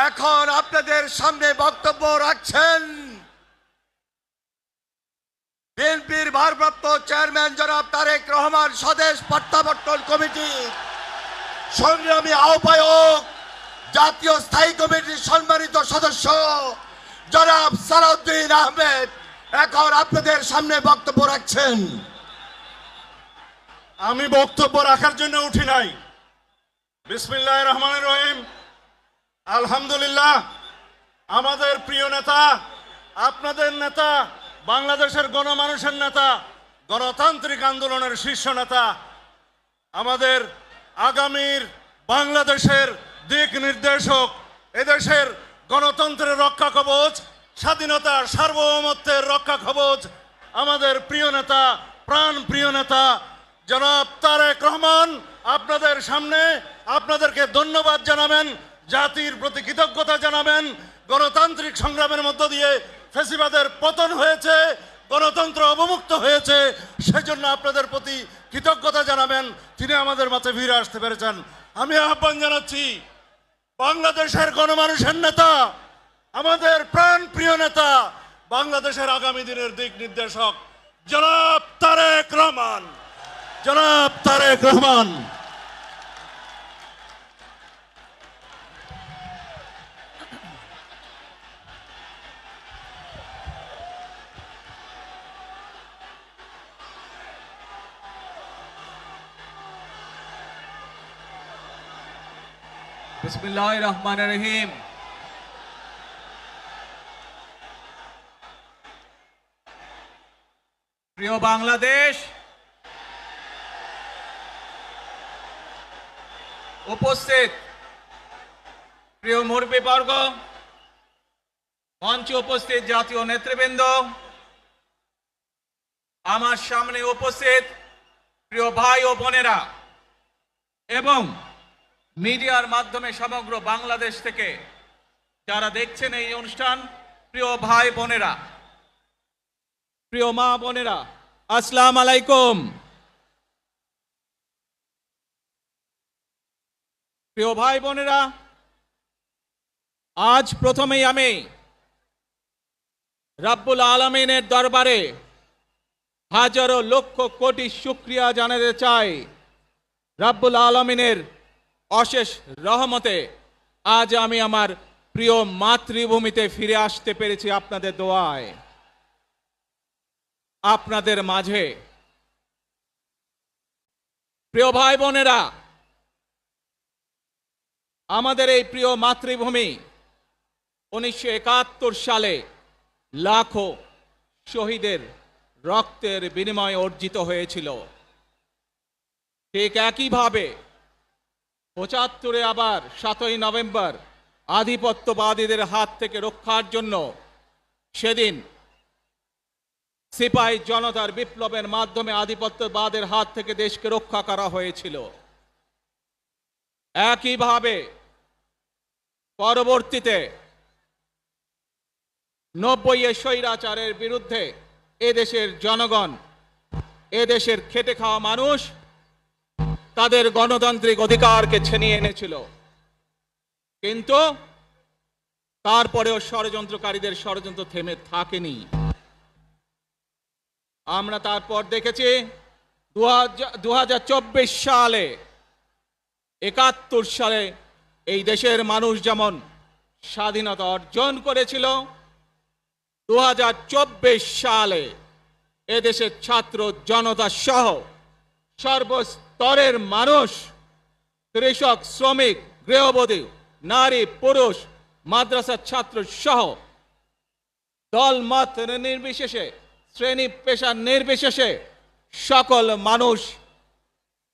এখন আপনাদের সামনে বক্তব্য রাখছেন বিএনপির ভারপ্রাপ্ত চেয়ারম্যান জনাব তারেক রহমান স্বদেশ প্রত্যাবর্তন কমিটি সংগ্রামী আহ্বায়ক জাতীয় স্থায়ী কমিটির সম্মানিত সদস্য জনাব সালাউদ্দিন আহমেদ এখন আপনাদের সামনে বক্তব্য রাখছেন। আমি বক্তব্য রাখার জন্য উঠি নাই। বিসমিল্লাহির রহমানির রহিম। আলহামদুলিল্লাহ, আমাদের প্রিয় নেতা, আপনাদের নেতা, বাংলাদেশের গণমানুষের নেতা, গণতান্ত্রিক আন্দোলনের শীর্ষ নেতা, আমাদের আগামীর বাংলাদেশের দিক নির্দেশক, এদেশের গণতন্ত্রের রক্ষা কবচ, স্বাধীনতার সার্বভৌমত্বের রক্ষা কবচ, আমাদের প্রিয় নেতা, প্রাণ প্রিয় নেতা জনাব তারেক রহমান আপনাদের সামনে আপনাদেরকে ধন্যবাদ জানাবেন, জাতির প্রতি কৃতজ্ঞতা জানাবেন। গণতান্ত্রিক সংগ্রামের মধ্য দিয়ে ফ্যাসিবাদের পতন হয়েছে, গণতন্ত্র অবমুক্ত হয়েছে, সেজন্য আপনাদের প্রতি কৃতজ্ঞতা জানাবেন। তিনি আমাদের মাঝে ফিরে আসতে পেরেছেন। আমি আহ্বান জানাচ্ছি বাংলাদেশের গণমানুষের নেতা, আমাদের প্রাণ প্রিয় নেতা, বাংলাদেশের আগামী দিনের দিক নির্দেশক জনাব তারেক রহমান, জনাব তারেক রহমান। বিসমিল্লাহির রহমানির রহিম। প্রিয় বাংলাদেশ, উপস্থিত প্রিয় মুরব্বীবর্গ, মঞ্চে উপস্থিত জাতীয় নেতৃবৃন্দ, আমার সামনে উপস্থিত প্রিয় ভাই ও বোনেরা এবং মিডিয়ার মাধ্যমে সমগ্র বাংলাদেশ থেকে যারা দেখছেন এই অনুষ্ঠান, প্রিয় ভাই বোনেরা, প্রিয় মা বোনেরা, আসসালামু আলাইকুম। প্রিয় ভাই বোনেরা, আজ প্রথমেই আমি রাব্বুল আলামিনের দরবারে হাজারো লক্ষ কোটি শুকরিয়া জানাতে চাই। রাব্বুল আলামিনের অশেষ রহমতে আজ আমি আমার প্রিয় মাতৃভূমিতে ফিরে আসতে পেরেছি আপনাদের দোয়ায়, আপনাদের মাঝে। প্রিয় ভাই বোনেরা, আমাদের এই প্রিয় মাতৃভূমি 1971 সালে লাখো শহীদের রক্তের বিনিময়ে অর্জিত হয়েছিল। ঠিক একইভাবে 75-এ আবার 7ই নভেম্বর আধিপত্যবাদীদের হাত থেকে রক্ষার জন্য সেদিন সিপাহী জনতার বিপ্লবের মাধ্যমে আধিপত্যবাদের হাত থেকে দেশকে রক্ষা করা হয়েছিল। একইভাবে পরবর্তীতে 90-এ স্বৈরাচারের বিরুদ্ধে এদেশের জনগণ, এদেশের খেটে খাওয়া মানুষ তাদের গণতান্ত্রিক অধিকারকে ছিনিয়ে এনেছিল। কিন্তু তারপরেও ষড়যন্ত্রকারীদের ষড়যন্ত্র থেমে থাকেনি। আমরা তারপর দেখেছি 2024 সালে, 71 সালে এই দেশের মানুষ যেমন স্বাধীনতা অর্জন করেছিল, 2024 সালে এদেশের ছাত্র জনতা সহ সর্বস্তরের মানুষ, কৃষক, শ্রমিক, গৃহবধূ, নারী, পুরুষ, মাদ্রাসার ছাত্র সহ দল মত নির্বিশেষে, শ্রেণী পেশা নির্বিশেষে সকল মানুষ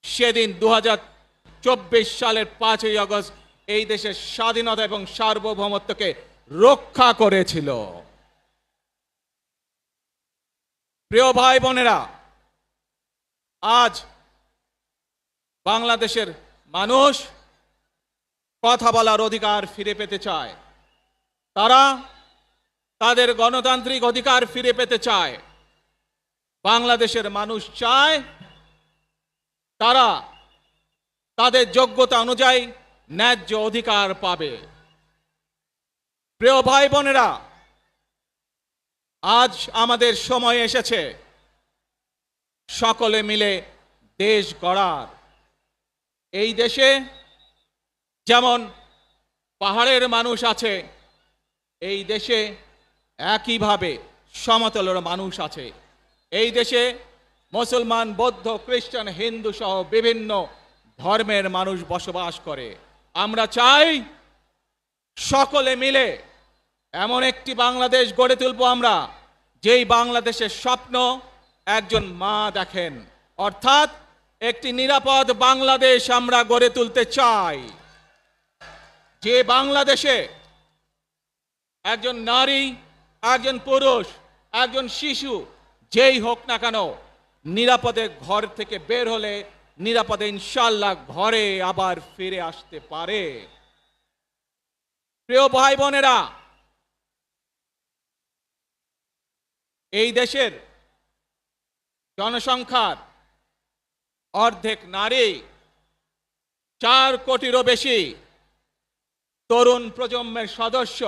সেদিন 2024 সালের 5ই আগস্ট এই দেশের স্বাধীনতা এবং সার্বভৌমত্বকে রক্ষা করেছিল। প্রিয় ভাই বোনেরা, আজ বাংলাদেশের মানুষ কথা বলার অধিকার ফিরে পেতে চায়, তারা তাদের গণতান্ত্রিক অধিকার ফিরে পেতে চায়। বাংলাদেশের মানুষ চায় তারা তাদের যোগ্যতা অনুযায়ী ন্যায্য অধিকার পাবে। প্রিয় ভাই বোনেরা, আজ আমাদের সময় এসেছে সকলে মিলে দেশ গড়ার। এই দেশে যেমন পাহাড়ের মানুষ আছে, এই দেশে একইভাবে সমতলের মানুষ আছে। এই দেশে মুসলমান, বৌদ্ধ, খ্রিস্টান, হিন্দু সহ বিভিন্ন ধর্মের মানুষ বসবাস করে। আমরা চাই সকলে মিলে এমন একটি বাংলাদেশ গড়ে তুলব আমরা, যেই বাংলাদেশের স্বপ্ন একজন মা দেখেন, অর্থাৎ একটি নিরাপদ বাংলাদেশ আমরা গড়ে তুলতে চাই। যে বাংলাদেশে একজন নারী, একজন পুরুষ, একজন শিশু যেই হোক না কেন নিরাপদে ঘর থেকে বের হলে নিরাপদে ইনশাআল্লাহ ঘরে আবার ফিরে আসতে পারে। প্রিয় ভাই বোনেরা, এই দেশের জনসংখ্যার অর্ধেক নারী, 4 কোটিরও বেশি তরুণ প্রজন্মের সদস্য,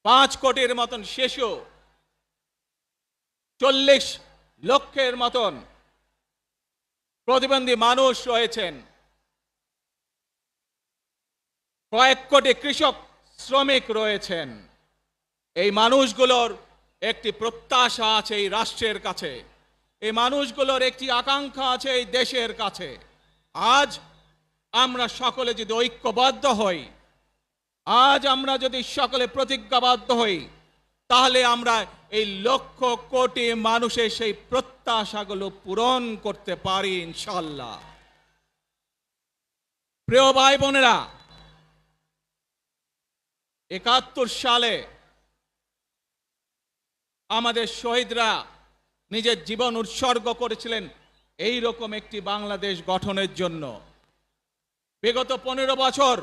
5 কোটির মতন শিশু, 40 লক্ষের মতন প্রতিবন্ধী মানুষ রয়েছেন, কয়েক কোটি কৃষক শ্রমিক রয়েছেন। এই মানুষগুলোর একটি প্রত্যাশা আছে এই রাষ্ট্রের কাছে, এই মানুষগুলোর একটি আকাঙ্ক্ষা আছে এই দেশের কাছে। আজ আমরা সকলে যদি ঐক্যবদ্ধ হই, আজ আমরা যদি সকলে প্রতিজ্ঞাবদ্ধ হই, তাহলে আমরা এই লক্ষ কোটি মানুষের সেই প্রত্যাশাগুলো পূরণ করতে পারি ইনশাআল্লাহ। প্রিয় ভাই বোনেরা, 71 সালে আমাদের শহীদরা নিজের জীবন উৎসর্গ করেছিলেন এই রকম একটি বাংলাদেশ গঠনের জন্য। বিগত 15 বছর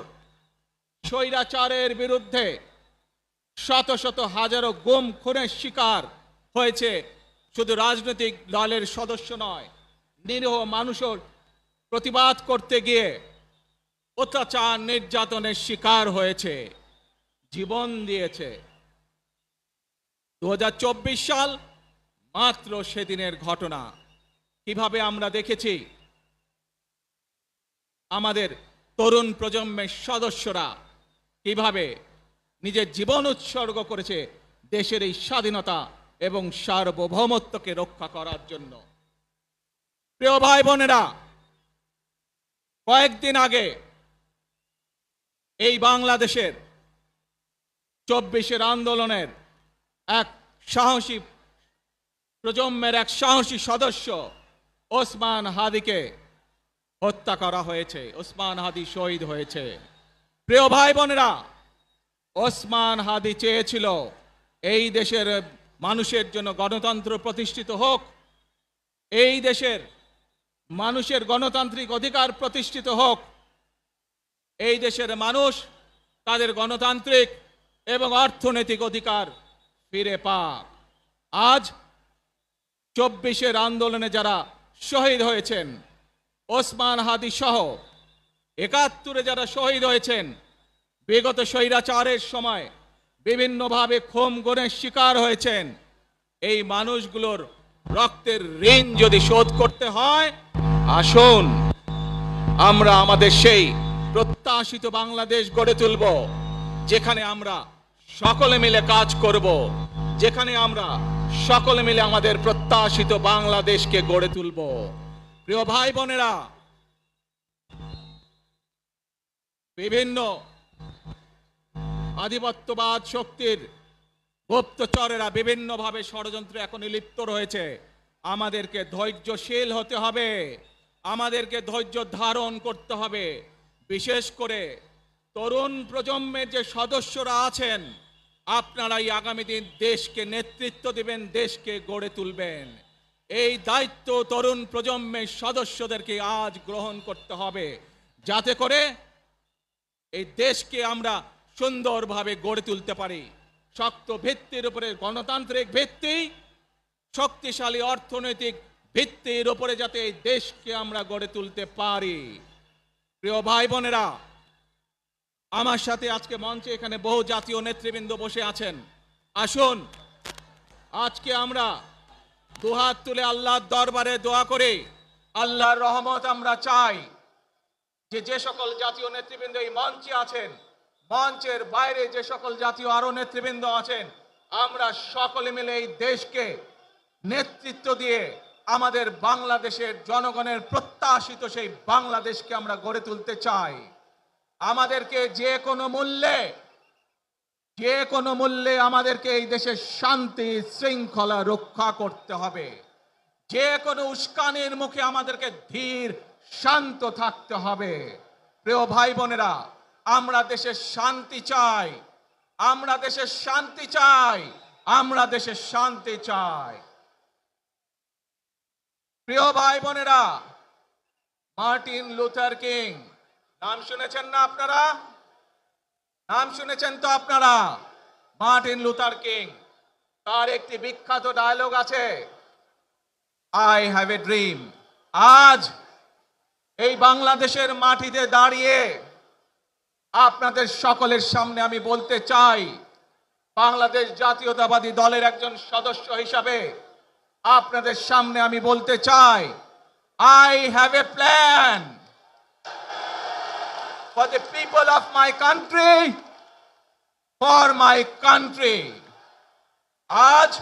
স্বৈরাচারের বিরুদ্ধে শত শত হাজারো গুম খুনের শিকার হয়েছে শুধু রাজনৈতিক দলের সদস্য নয়, নিরীহ মানুষের প্রতিবাদ করতে গিয়ে অত্যাচার নির্যাতনের শিকার হয়েছে, জীবন দিয়েছে। 2024 সাল মাত্র সেদিনের ঘটনা। কিভাবে আমরা দেখেছি আমাদের তরুণ প্রজন্মের সদস্যরা কিভাবে নিজের জীবন উৎসর্গ করেছে দেশের এই স্বাধীনতা এবং সার্বভৌমত্বকে রক্ষা করার জন্য। প্রিয় ভাই বোনেরা, কয়েকদিন আগে এই বাংলাদেশের 24 আন্দোলনের এক সাহসী প্রজন্মের এক সাহসী সদস্য ওসমান হাদিকে হত্যা করা হয়েছে। ওসমান হাদি শহীদ হয়েছে। প্রিয় ভাই বোনেরা, ওসমান হাদি চেয়েছিল এই দেশের মানুষের জন্য গণতন্ত্র প্রতিষ্ঠিত হোক, এই দেশের মানুষের গণতান্ত্রিক অধিকার প্রতিষ্ঠিত হোক, এই দেশের মানুষ তাদের গণতান্ত্রিক এবং অর্থনৈতিক অধিকার ফিরে পাক। আজ 24 আন্দোলনে যারা শহীদ হয়েছেন, ওসমান হাদি সহ 71 যারা শহীদ হয়েছেন, বিগত স্বৈরাচারের সময় বিভিন্নভাবে খুন গুমের শিকার হয়েছেন, এই মানুষগুলোর রক্তের ঋণ যদি শোধ করতে হয়, আসুন আমরা আমাদের সেই প্রত্যাশিত বাংলাদেশ গড়ে তুলব, যেখানে আমরা সকলে মিলে কাজ করব, যেখানে আমরা সকলে মিলে আমাদের প্রত্যাশিত বাংলাদেশকে গড়ে তুলব। প্রিয় ভাই বোনেরা, বিভিন্ন আধিপত্যবাদ শক্তির গুপ্তচরেরা বিভিন্নভাবে ষড়যন্ত্রে এখন লিপ্ত রয়েছে। আমাদেরকে ধৈর্যশীল হতে হবে, আমাদেরকে ধৈর্য ধারণ করতে হবে। বিশেষ করে তরুণ প্রজন্মের যে সদস্যরা আছেন, আপনারাই আগামী দিন দেশকে নেতৃত্ব দিবেন, দেশকে গড়ে তুলবেন। এই দায়িত্ব তরুণ প্রজন্মের সদস্যদেরকে আজ গ্রহণ করতে হবে, যাতে করে এই দেশকে আমরা সুন্দরভাবে গড়ে তুলতে পারি। শক্ত ভিত্তির উপরে, গণতান্ত্রিক ভিত্তি, শক্তিশালী অর্থনৈতিক ভিত্তির উপরে যাতে এই দেশকে আমরা গড়ে তুলতে পারি। প্রিয় ভাই বোনেরা, আমার সাথে আজকে মঞ্চে এখানে বহু জাতীয় নেতৃবৃন্দ বসে আছেন। আসুন আজকে আমরা দুহাত তুলে আল্লাহর দরবারে দোয়া করে আল্লাহর রহমত আমরা চাই। যে সকল জাতীয় নেতৃবৃন্দ এই মঞ্চে আছেন, মঞ্চের বাইরে যে সকল জাতীয় আরো নেতৃবৃন্দ আছেন, আমরা সকলে মিলে এই দেশকে নেতৃত্ব দিয়ে আমাদের বাংলাদেশের জনগণের প্রত্যাশিত সেই বাংলাদেশকে আমরা গড়ে তুলতে চাই। আমাদেরকে যে কোনো মূল্যে আমাদেরকে এই দেশের শান্তি শৃঙ্খলা রক্ষা করতে হবে। যে কোনো উস্কানির মুখে আমাদেরকে ধীর শান্ত থাকতে হবে। প্রিয় ভাই বোনেরা, আমরা দেশের শান্তি চাই, আমরা দেশের শান্তি চাই, আমরা দেশের শান্তি চাই। প্রিয় ভাই বোনেরা, মার্টিন লুথার কিং নাম শুনেছেন না আপনারা? নাম শুনেছেন তো আপনারা? মার্টিন লুথার কিং, তার একটি বিখ্যাত ডায়লগ আছে, আই হ্যাভ এ ড্রিম। আজ এই বাংলাদেশের মাটিতে দাঁড়িয়ে আপনাদের সকলের সামনে আমি বলতে চাই, বাংলাদেশ জাতীয়তাবাদী দলের একজন সদস্য হিসাবে আপনাদের সামনে আমি বলতে চাই, I have a plan for the people of my country, for my country. আজ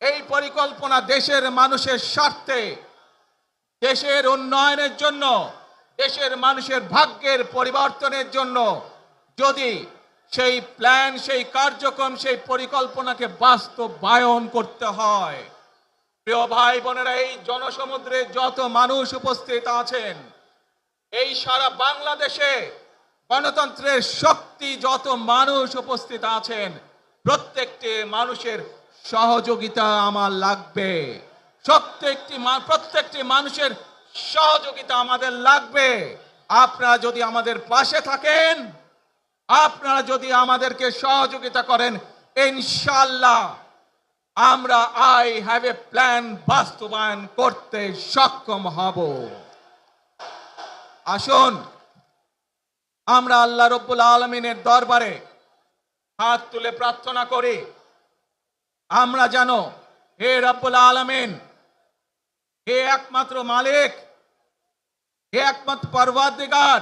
এই পরিকল্পনা দেশের মানুষের স্বার্থে, দেশের উন্নয়নের জন্য, দেশের মানুষের ভাগ্যের পরিবর্তনের জন্য যদি সেই প্ল্যান, সেই কার্যক্রম, সেই পরিকল্পনাকে বাস্তবায়ন করতে হয়, প্রিয় ভাই বোনেরা, এই জনসমুদ্রে যত মানুষ উপস্থিত আছেন, এই সারা বাংলাদেশে গণতন্ত্রের শক্তি যত মানুষ উপস্থিত আছেন, প্রত্যেকটি মানুষের সহযোগিতা আমার লাগবে। প্রত্যেকটি মানুষের সহযোগিতা আমাদের লাগবে। আপনারা যদি আমাদের পাশে থাকেন, আপনারা যদি আমাদেরকে সহযোগিতা করেন, ইনশাআল্লাহ আমরা আই হ্যাভ এ প্ল্যান বাস্তবায়ন করতে সক্ষম হব। আসুন আমরা আল্লাহ রব্বুল আলামিনের দরবারে হাত তুলে প্রার্থনা করি, আমরা জানো হে রব্বুল আলামিন, হে একমাত্র মালিক, হে একমাত্র পরওয়ারদিগার,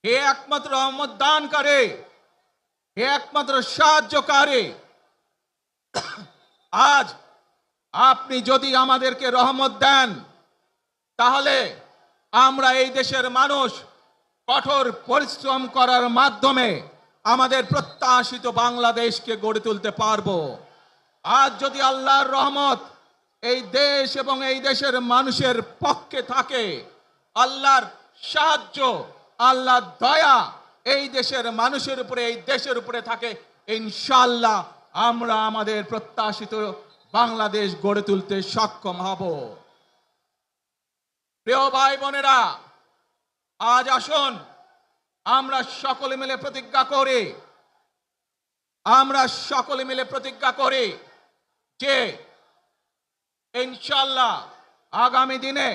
হে একমাত্র রহমত দানকারী, হে একমাত্র সাহায্যকারী। আজ আপনি যদি আমাদেরকে রহমত দেন, তাহলে আমরা এই দেশের মানুষ কঠোর পরিশ্রম করার মাধ্যমে আমাদের প্রত্যাশিত বাংলাদেশকে গড়ে তুলতে পারবো। আজ যদি আল্লাহর রহমত এই দেশ এবং এই দেশের মানুষের পক্ষে থাকে, আল্লাহর সাহায্য, আল্লাহর দয়া এই দেশের মানুষের উপরে, এই দেশের উপরে থাকে, ইনশাআল্লাহ আমরা আমাদের প্রত্যাশিত বাংলাদেশ গড়ে তুলতে সক্ষম হব। প্রিয় ভাই বোনেরা, আজ আসুন আমরা সকলে মিলে প্রতিজ্ঞা করি যে ইনশাআল্লাহ আগামী দিনে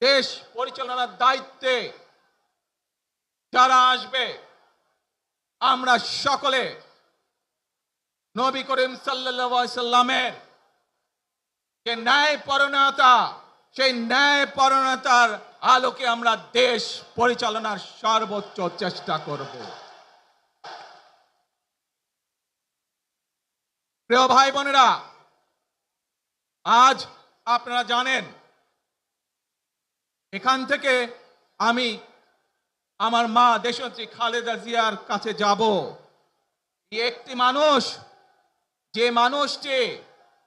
দেশ পরিচালনার দায়িত্বে যারা আসবে, আমরা সকলে নবী করিম সাল্লাল্লাহু আলাইহি সাল্লামের যে ন্যায়পরায়ণতা, সেই ন্যায়পরায়ণতার আলোকে আমরা দেশ পরিচালনার সর্বোচ্চ চেষ্টা করব। প্রিয় ভাই বোনেরা, আজ আপনারা জানেন এখান থেকে আমি আমার মা দেশনেত্রী খালেদা জিয়ার কাছে যাব। একটি মানুষ, যে মানুষটি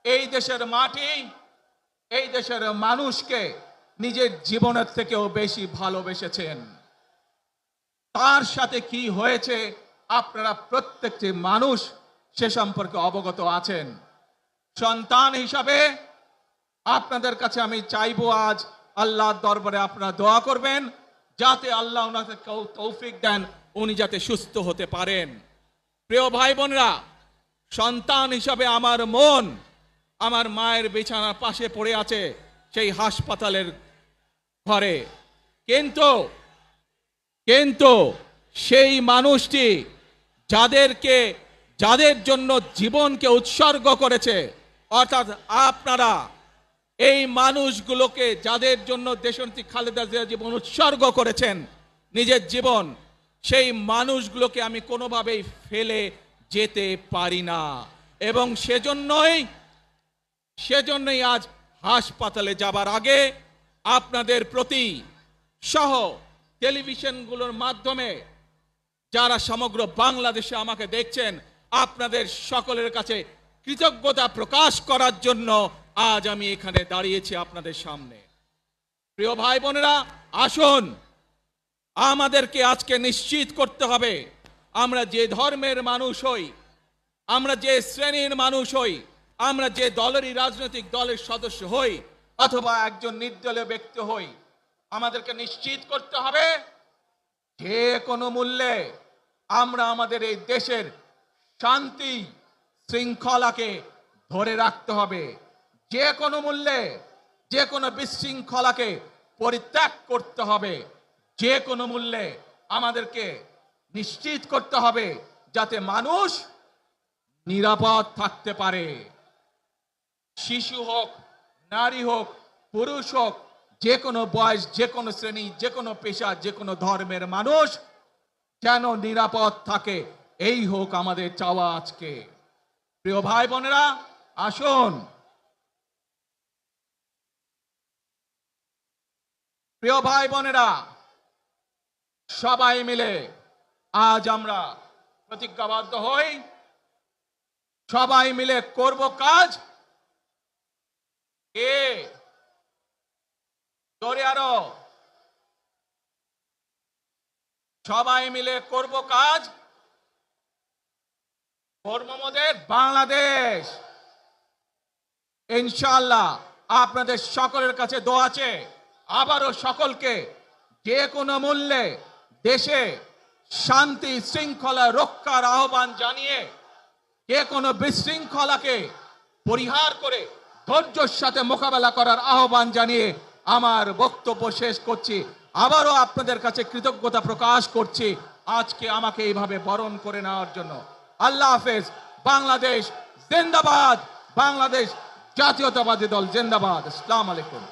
এই দেশের মাটি, এই দেশের মানুষকে নিজের জীবনের থেকেও বেশি ভালোবেসেছেন, তার সাথে কি হয়েছে আপনারা প্রত্যেকটি মানুষ সে সম্পর্কে অবগত আছেন। সন্তান হিসাবে আপনাদের কাছে আমি চাইবো, আজ আল্লাহর দরবারে আপনারা দোয়া করবেন যাতে আল্লাহ ওনাকে তৌফিক দেন, উনি যাতে সুস্থ হতে পারেন। প্রিয় ভাই বোনেরা, সন্তান হিসাবে আমার মন আমার মায়ের বিছানার পাশে পড়ে আছে সেই হাসপাতালের ঘরে, কিন্তু কিন্তু সেই মানুষটি যাদের জন্য জীবনকে উৎসর্গ করেছে, অর্থাৎ আপনারা এই মানুষগুলোকে, যাদের জন্য দেশনেত্রী খালেদা জিয়া জীবন উৎসর্গ করেছেন নিজের জীবন, সেই মানুষগুলোকে আমি কোনোভাবেই ফেলে যেতে পারি না। এবং সেজন্যই আজ হাসপাতালে যাবার আগে আপনাদের প্রতি সহ টেলিভিশনগুলোর মাধ্যমে যারা সমগ্র বাংলাদেশে আমাকে দেখছেন, আপনাদের সকলের কাছে কৃতজ্ঞতা প্রকাশ করার জন্য আজ আমি এখানে দাঁড়িয়েছি আপনাদের সামনে। প্রিয় ভাই বোনেরা, আসুন আমাদেরকে আজকে নিশ্চিত করতে হবে, আমরা যে ধর্মের মানুষ হই, আমরা যে শ্রেণীর মানুষ হই, আমরা যে দলেরই রাজনৈতিক দলের সদস্য হই অথবা একজন নির্দলীয় ব্যক্তি হই, আমাদেরকে নিশ্চিত করতে হবে যে কোনো মূল্যে আমরা আমাদের এই দেশের শান্তি শৃঙ্খলাকে ধরে রাখতে হবে। যে কোনো মূল্যে যে কোনো বিশৃঙ্খলাকে পরিত্যাগ করতে হবে। যে কোনো মূল্যে আমাদেরকে নিশ্চিত করতে হবে যাতে মানুষ নিরাপদ থাকতে পারে। শিশু হোক, নারী হোক, পুরুষ হোক, যে কোনো বয়স, যে কোনো শ্রেণী, যে কোনো পেশা, যে কোনো ধর্মের মানুষ যেন নিরাপদ থাকে, এই হোক আমাদের চাওয়া আজকে। প্রিয় ভাই বোনেরা, আসুন প্রিয় ভাই বোনেরা, সবাই মিলে আজ আমরা প্রতিজ্ঞাবদ্ধ হই, সবাই মিলে করব কাজ। জোরে আরো, সবাই মিলে করব কাজ, করব মোদের বাংলাদেশ। ইনশাআল্লাহ আপনাদের সকলের কাছে দোয়া আছে, আবারও সকলকে যে কোনো মূল্যে দেশে শান্তি শৃঙ্খলা রক্ষার আহ্বান জানিয়ে যে কোনো বিশৃঙ্খলাকে পরিহার করে ধৈর্যের সাথে মোকাবেলা করার আহ্বান জানিয়ে আমার বক্তব্য শেষ করছি। আবারও আপনাদের কাছে কৃতজ্ঞতা প্রকাশ করছি আজকে আমাকে এইভাবে বরণ করে নেওয়ার জন্য। আল্লাহ হাফেজ। বাংলাদেশ জিন্দাবাদ, বাংলাদেশ জাতীয়তাবাদী দল জিন্দাবাদ। আসসালামু আলাইকুম।